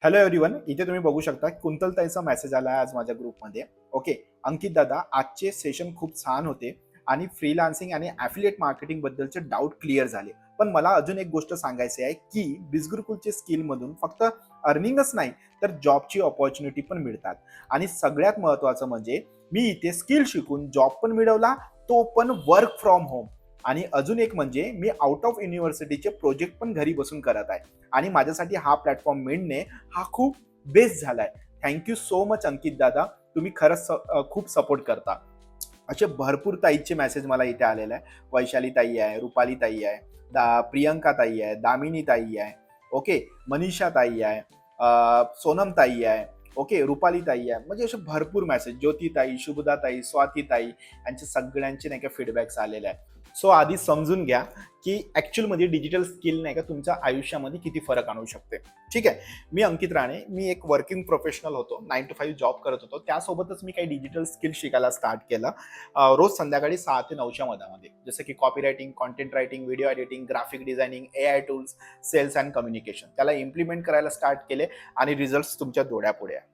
Hello everyone, इथे तुम्ही बघू शकता कुंतलताईचा मेसेज आला आहे आज माझ्या ग्रुपमध्ये. ओके, अंकित दादा, आजचे सेशन खूप छान होते आणि फ्रीलान्सिंग आणि ॲफिलिएट मार्केटिंग बद्दलचे डाऊट क्लिअर झाले. पण मला अजून एक गोष्ट सांगायची आहे की बिझगुरुकुलचे स्किलमधून फक्त अर्निंगच नाही तर जॉबची ऑपॉर्च्युनिटी पण मिळतात. आणि सगळ्यात महत्त्वाचं म्हणजे मी इथे स्किल शिकून जॉब पण मिळवला, तो पण वर्क फ्रॉम होम. आणि अजून एक म्हणजे मी आउट ऑफ युनिव्हर्सिटीचे प्रोजेक्ट पण घरी बसून करत आहे. आणि माझ्यासाठी हा प्लॅटफॉर्म मिळणे हा खूप बेस्ट झालाय. थँक्यू सो मच अंकित दादा, तुम्ही खरंच खूप सपोर्ट करता. असे भरपूर ताईचे मेसेज मला इथे आलेले आहे. वैशाली ताई आहे, रुपाली ताई आहे, प्रियंका ताई आहे, दामिनी ताई आहे, ओके, मनीषा ताई आहे, सोनम ताई आहे, ओके, रुपाली ताई आहे. म्हणजे असे भरपूर मेसेज, ज्योती ताई, शुभदा ताई, स्वाती ताई यांचे सगळ्यांचे नाही का फीडबॅक्स आलेले आहे. सो आधी समजून घ्या की ॲक्च्युअलमध्ये डिजिटल स्किल नाही का तुमच्या आयुष्यामध्ये किती फरक आणू शकते. ठीक आहे, मी अंकित राणे, मी एक वर्किंग प्रोफेशनल होतो, 9 to 5 जॉब करत होतो. त्यासोबतच मी काही डिजिटल स्किल शिकायला स्टार्ट केलं. रोज संध्याकाळी 6 ते 9च्या मधामध्ये, जसं की copy writing, content writing, video editing, graphic designing, AI tools, sales and communication. त्याला इम्प्लिमेंट करायला स्टार्ट केले आणि रिझल्ट्स तुमच्या डोळ्यापुढे आहे.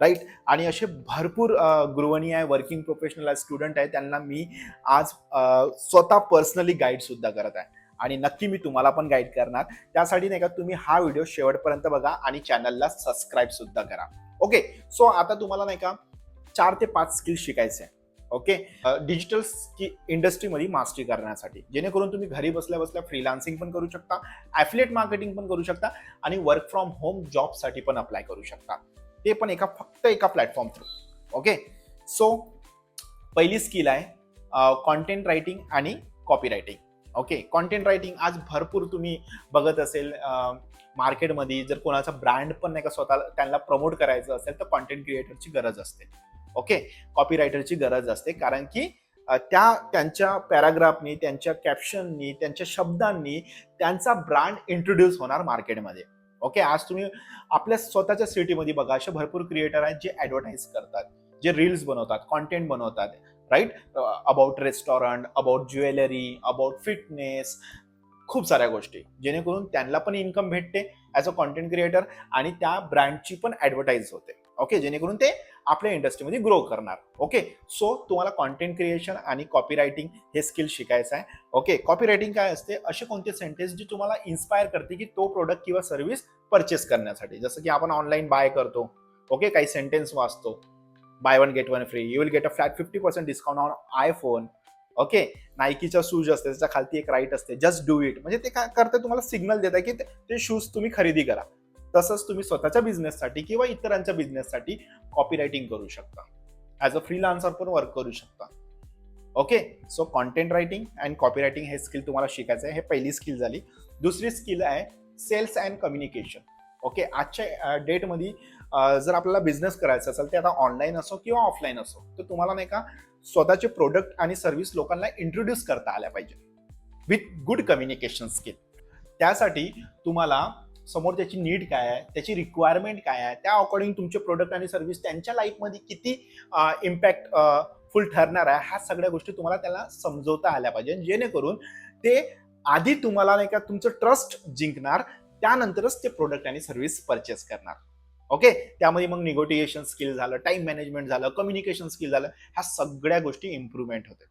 राईट. आणि असे भरपूर गृहिणी आहे, वर्किंग प्रोफेशनल आहे, स्टुडंट आहे, त्यांना मी आज स्वतः पर्सनली गाईड सुद्धा करत आहे. आणि नक्की मी तुम्हाला पण गाईड करणार. त्यासाठी नाही का तुम्ही हा व्हिडिओ शेवटपर्यंत बघा आणि चॅनलला सबस्क्राईब सुद्धा करा. ओके, सो आता तुम्हाला नाही का 4 ते 5 स्किल शिकायचे आहे. ओके, डिजिटल इंडस्ट्रीमध्ये मास्टरी करण्यासाठी, जेणेकरून तुम्ही घरी बसल्या बसल्या फ्रीलान्सिंग पण करू शकता, ॲफिलिएट मार्केटिंग पण करू शकता आणि वर्क फ्रॉम होम जॉबसाठी पण अप्लाय करू शकता. ते पण फक्त एका प्लॅटफॉर्म थ्रू. ओके, सो पहिली स्किल आहे कॉन्टेंट रायटिंग आणि copy writing. Okay, content writing आज भरपूर तुम्ही बघत असेल मार्केटमध्ये. जर कोणाचा ब्रँड पण नाही का स्वतः त्यांना प्रमोट करायचं असेल तर कॉन्टेंट क्रिएटरची गरज असते. ओके, कॉपी रायटरची गरज असते, कारण की त्यांच्या पॅराग्राफनी, त्यांच्या कॅप्शननी, त्यांच्या शब्दांनी त्यांचा ब्रँड इंट्रोड्यूस होणार मार्केटमध्ये. ओके, आज तुम्ही आपल्या स्वतःच्या सिटीमध्ये बघा, असे भरपूर क्रिएटर आहेत जे ॲडव्हर्टाईज करतात, जे रील्स बनवतात, कॉन्टेंट बनवतात. Right, about restaurant, about jewellery, about fitness, खूप साऱ्या गोष्टी, जेणेकरून त्यांना पण इन्कम भेटते ॲज अ कॉन्टेंट क्रिएटर आणि त्या ब्रँडची पण ॲडव्हर्टाईज होते. ओके, जेणेकरून ते आपल्या इंडस्ट्रीमध्ये ग्रो करणार. ओके, सो तुम्हाला कॉन्टेंट क्रिएशन आणि कॉपी रायटिंग हे स्किल शिकायचं आहे. ओके, कॉपी रायटिंग काय असते? असे कोणते सेंटेन्स जे तुम्हाला इन्स्पायर करते की तो प्रोडक्ट किंवा सर्व्हिस परचेस करण्यासाठी. जसं की आपण ऑनलाईन बाय करतो, ओके, काही सेंटेन्स वाचतो, buy one get one free, you will get a flat 50% discount on iPhone. Okay, नायकीचा शूज असते, त्याच्या खालती एक राईट असते, जस्ट डू इट. म्हणजे ते काय करते, तुम्हाला सिग्नल देत आहे की ते शूज तुम्ही खरेदी करा. तसंच तुम्ही स्वतःच्या बिझनेससाठी किंवा इतरांच्या बिझनेससाठी कॉपी रायटिंग करू शकता, ॲज अ फ्रीलान्सर पण वर्क करू शकता. Okay, so content writing and copy writing हे स्किल तुम्हाला शिकायचं आहे. हे पहिली स्किल झाली. दुसरी स्किल आहे सेल्स अँड कम्युनिकेशन. ओके, आजच्या डेटमध्ये जर आपल्याला बिझनेस करायचा असेल, ते आता ऑनलाईन असो किंवा ऑफलाईन असो, तर तुम्हाला नाही का स्वतःचे प्रोडक्ट आणि सर्व्हिस लोकांना इंट्रोड्यूस करता आल्या पाहिजे विथ गुड कम्युनिकेशन स्किल. त्यासाठी तुम्हाला समोर त्याची नीड काय आहे, त्याची रिक्वायरमेंट काय आहे, त्या अकॉर्डिंग तुमचे प्रोडक्ट आणि सर्व्हिस त्यांच्या लाईफमध्ये किती इम्पॅक्ट फुल ठरणार आहे, ह्या सगळ्या गोष्टी तुम्हाला त्याला समजवता आल्या पाहिजे, जेणेकरून ते आधी तुम्हाला नाही का तुमचं ट्रस्ट जिंकणार, त्यानंतरच ते प्रोडक्ट आणि सर्व्हिस परचेस करणार. ओके, त्यामध्ये मग निगोटिएशन स्किल झालं, टाइम मॅनेजमेंट झालं, कम्युनिकेशन स्किल झालं, ह्या सगळ्या गोष्टी इम्प्रूव्हमेंट होते.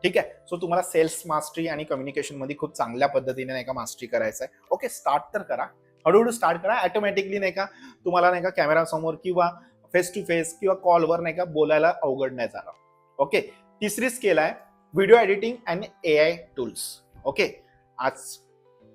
ठीक आहे, सो तुम्हाला सेल्स मास्टरी आणि कम्युनिकेशन मध्ये खूप चांगल्या पद्धतीने नाही का मास्टरी करायचं आहे. ओके, स्टार्ट तर करा, हळूहळू स्टार्ट करा. ऑटोमॅटिकली नाही का तुम्हाला नाही का कॅमेरा समोर किंवा फेस टू फेस किंवा कॉलवर नाही का बोलायला अवघड नाही झालं. ओके, तिसरी स्किल आहे video editing and AI tools. Okay, आज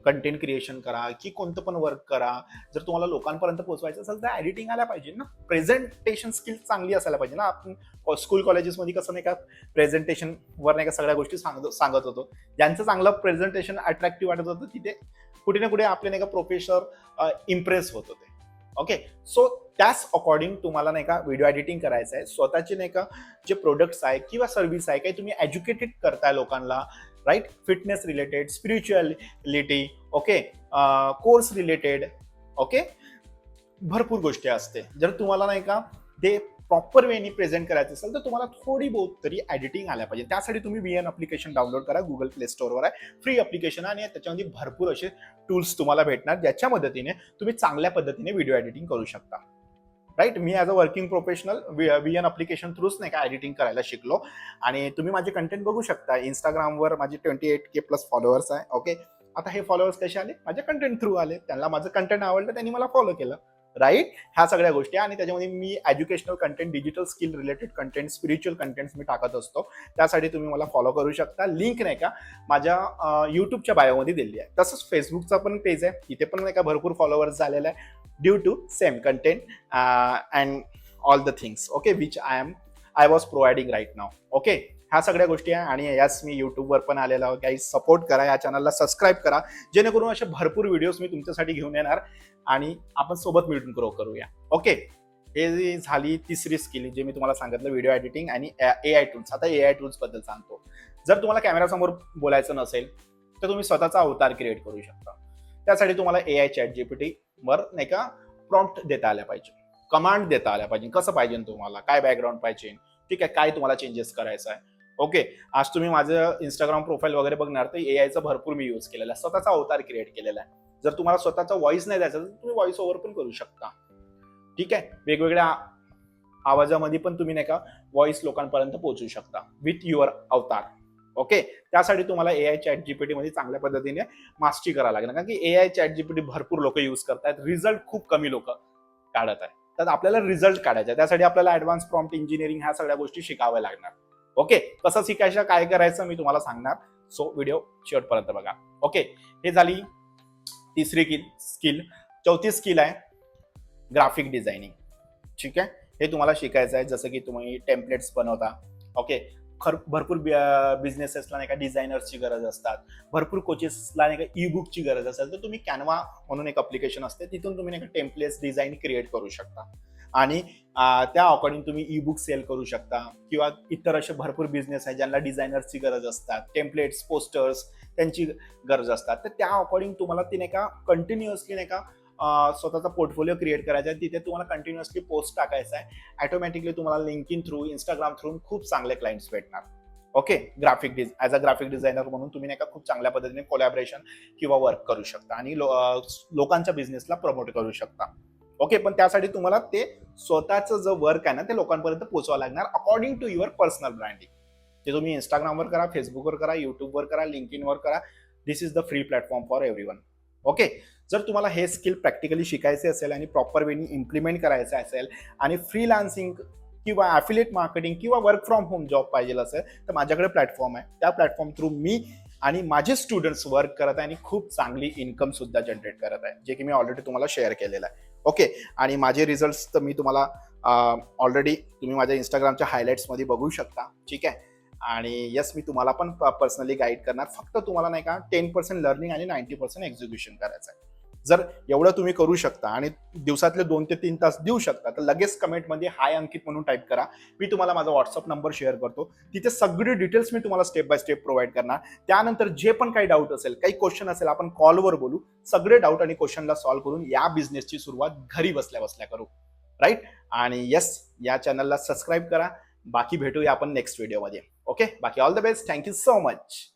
कंटेंट क्रिएशन करा की कोणतं पण वर्क करा, जर तुम्हाला लोकांपर्यंत पोहोचवायचं असेल तर एडिटिंग आल्या पाहिजे ना, प्रेझेंटेशन स्किल चांगली असायला पाहिजे ना. आपण स्कूल कॉलेजेसमध्ये कसं नाही का प्रेझेंटेशनवर नाही का सगळ्या गोष्टी सांगत होतो. ज्यांचं चांगलं प्रेझेंटेशन अट्रॅक्टिव्ह वाटत होतं तिथे कुठे ना कुठे आपले नाही का प्रोफेसर इम्प्रेस होत होते. ओके, सो त्याच अकॉर्डिंग तुम्हाला नाही का व्हिडिओ एडिटिंग करायचं आहे. स्वतःचे नाही का जे प्रोडक्ट्स आहे किंवा सर्व्हिस आहे, काही तुम्ही एज्युकेटेड करताय लोकांना, right, fitness related, spirituality, okay, course related, okay, भरपूर गोष्टी असते. जर तुम्हाला नाही का ते प्रॉपर वेनी प्रेझेंट करायचं असेल तर तुम्हाला थोडी बहुत तरी एडिटिंग आल्या पाहिजे. त्यासाठी तुम्ही VN ॲप्लिकेशन डाउनलोड करा. गुगल प्ले स्टोअरवर आहे, फ्री ॲप्लिकेशन आणि त्याच्यामध्ये भरपूर असे टूल्स तुम्हाला भेटणार, ज्याच्या मदतीने तुम्ही चांगल्या पद्धतीने व्हिडिओ एडिटिंग करू शकता. राईट. मी as a working professional VN application थ्रूच नाही का एडिटिंग करायला शिकलो. आणि तुम्ही माझे कंटेंट बघू शकता. इंस्टाग्रामवर माझे 28K प्लस फॉलोअर्स आहे. ओके. आता हे फॉलोअर्स कसे आले? माझ्या कंटेंट थ्रू आले. त्यांना माझं कंटेंट आवडलं, त्यांनी मला फॉलो केलं. राईट. ह्या सगळ्या गोष्टी. आणि त्याच्यामध्ये मी educational content, digital skill related content, spiritual contents मी टाकत असतो. त्यासाठी तुम्ही मला फॉलो करू शकता. लिंक नाही का माझ्या युट्यूबच्या बायोमध्ये दिली आहे. तसंच फेसबुकचा पण पेज आहे, तिथे पण नाही का भरपूर फॉलोअर्स झालेला आहे, due to same content and all the things. Okay, which I was providing right now. Okay. ह्या सगळ्या गोष्टी आहे. आणि यास मी युट्यूबवर पण आलेलो आहे. काही सपोर्ट करा, या चॅनलला सबस्क्राईब करा, जेणेकरून असे भरपूर व्हिडिओज मी तुमच्यासाठी घेऊन येणार आणि आपण सोबत मिळून ग्रो करूया. ओके. हे झाली तिसरी स्किल जे मी तुम्हाला सांगितलं, व्हिडिओ एडिटिंग आणि AI टूल्स. आता AI टूल्स बद्दल सांगतो. जर तुम्हाला कॅमेरासमोर बोलायचं नसेल तर तुम्ही स्वतःचा अवतार क्रिएट करू शकता. त्यासाठी तुम्हाला AI ChatGPT वर नाही का प्रॉम्प्ट देता आल्या पाहिजे, कमांड देता आल्या पाहिजे. कसं पाहिजे तुम्हाला, काय बॅकग्राऊंड पाहिजे, ठीक आहे, काय तुम्हाला चेंजेस करायचं आहे. ओके. आज तुम्ही माझं इंस्टाग्राम प्रोफाईल वगैरे बघणार तर AIचा भरपूर मी यूज केलेला आहे, स्वतःचा अवतार क्रिएट केलेला आहे. जर तुम्हाला स्वतःचा व्हॉइस नाही द्यायचा तर तुम्ही व्हॉइस ओव्हर पण करू शकता. ठीक आहे. वेगवेगळ्या आवाजामध्ये पण तुम्ही नाही का व्हॉइस लोकांपर्यंत पोहोचू शकता विथ युअर अवतार. ओके. त्यासाठी तुम्हाला AI ChatGPT मध्ये चांगल्या पद्धतीने मास्टरी करायला लागणार, कारण की AI ChatGPT भरपूर लोक यूज करतात, रिझल्ट खूप कमी लोक काढत आहेत. तर आपल्याला रिझल्ट काढायचा, त्यासाठी आपल्याला ऍडव्हान्स प्रॉम्प्ट इंजिनिअरिंग ह्या सगळ्या गोष्टी शिकाव्या लागणार. ओके. कसं शिकायचं, काय करायचं मी तुम्हाला सांगणार. सो व्हिडिओ शेवटपर्यंत बघा. ओके. हे झाली तिसरी स्किल. चौथी स्किल आहे ग्राफिक डिझायनिंग. ठीक आहे. हे तुम्हाला शिकायचं आहे. जसं की तुम्ही टेम्पलेट्स बनवता. ओके. भरपूर बिझनेसेसला नाही का डिझायनर्सची गरज असतात, भरपूर कोचेसला नाही का ई बुकची गरज असेल, तर तुम्ही कॅनवा म्हणून एक अप्लिकेशन असते, तिथून तुम्ही नाही का टेम्पलेट्स डिझाईन क्रिएट करू शकता. आणि त्या अकॉर्डिंग तुम्ही ई बुक सेल करू शकता. किंवा इतर असे भरपूर बिझनेस आहे ज्यांना डिझायनर्सची गरज असतात, टेम्पलेट्स, पोस्टर्स त्यांची गरज असतात. तर त्या अकॉर्डिंग तुम्हाला ती नाही का कंटिन्युअसली नाही का स्वतःचा पोर्टफोलिओ क्रिएट करायचा आहे. तिथे तुम्हाला कंटिन्युअसली पोस्ट टाकायचा आहे. ऑटोमॅटिकली तुम्हाला लिंकिन थ्रू, इंस्टाग्राम थ्रू खूप चांगले क्लायंट्स भेटणार. Okay. As a graphic designer म्हणून तुम्ही नाही का खूप चांगल्या पद्धतीने कोलॅबरेशन किंवा वर्क करू शकता आणि लोकांच्या बिझनेसला प्रमोट करू शकता. ओके. पण त्यासाठी तुम्हाला ते स्वतःचं जो वर्क आहे ना ते लोकांपर्यंत पोहोचवावं लागणार according to your personal branding. ते तुम्ही इंस्टाग्रामवर करा, फेसबुकवर करा, युट्यूबवर करा, लिंकिनवर करा. This is the free platform for everyone. Okay. जर तुम्हाला हे स्किल प्रॅक्टिकली शिकायचे असेल आणि प्रॉपर वेनी इम्प्लिमेंट करायचं असेल आणि फ्रीलान्सिंग किंवा ॲफिलिएट मार्केटिंग किंवा वर्क फ्रॉम होम जॉब पाहिजे असेल तर माझ्याकडे प्लॅटफॉर्म आहे. त्या प्लॅटफॉर्म थ्रू मी आणि माझे स्टुडंट्स वर्क करत आहे आणि खूप चांगली इन्कम सुद्धा जनरेट करत आहे, जे की मी ऑलरेडी तुम्हाला शेअर केलेलं आहे. ओके. आणि माझे रिझल्ट्स तर मी तुम्हाला ऑलरेडी तुम्ही माझ्या इंस्टाग्रामच्या हायलाईट्समध्ये बघू शकता. ठीक आहे. आणि यस, मी तुम्हाला पण पर्सनली गाईड करणार. फक्त तुम्हाला नाही का 10% लर्निंग आणि 90% एक्झिक्युशन करायचं आहे. जर एवढं तुम्ही करू शकता आणि दिवसातले 2 ते 3 तास देऊ शकता तर लगेच कमेंटमध्ये हाय अंकित म्हणून टाईप करा. मी तुम्हाला माझा व्हॉट्सअप नंबर शेअर करतो. तिथे सगळी डिटेल्स मी तुम्हाला स्टेप बाय स्टेप प्रोव्हाइड करणार. त्यानंतर जे पण काही डाऊट असेल, काही क्वेश्चन असेल, आपण कॉलवर बोलू. सगळे डाऊट आणि क्वेश्चनला सॉल्व्ह करून या बिझनेसची सुरुवात घरी बसल्या बसल्या करू. राईट. आणि येस, या चॅनलला सबस्क्राईब करा. बाकी भेटूया आपण नेक्स्ट व्हिडिओमध्ये. ओके. बाकी all the best. Thank you so much.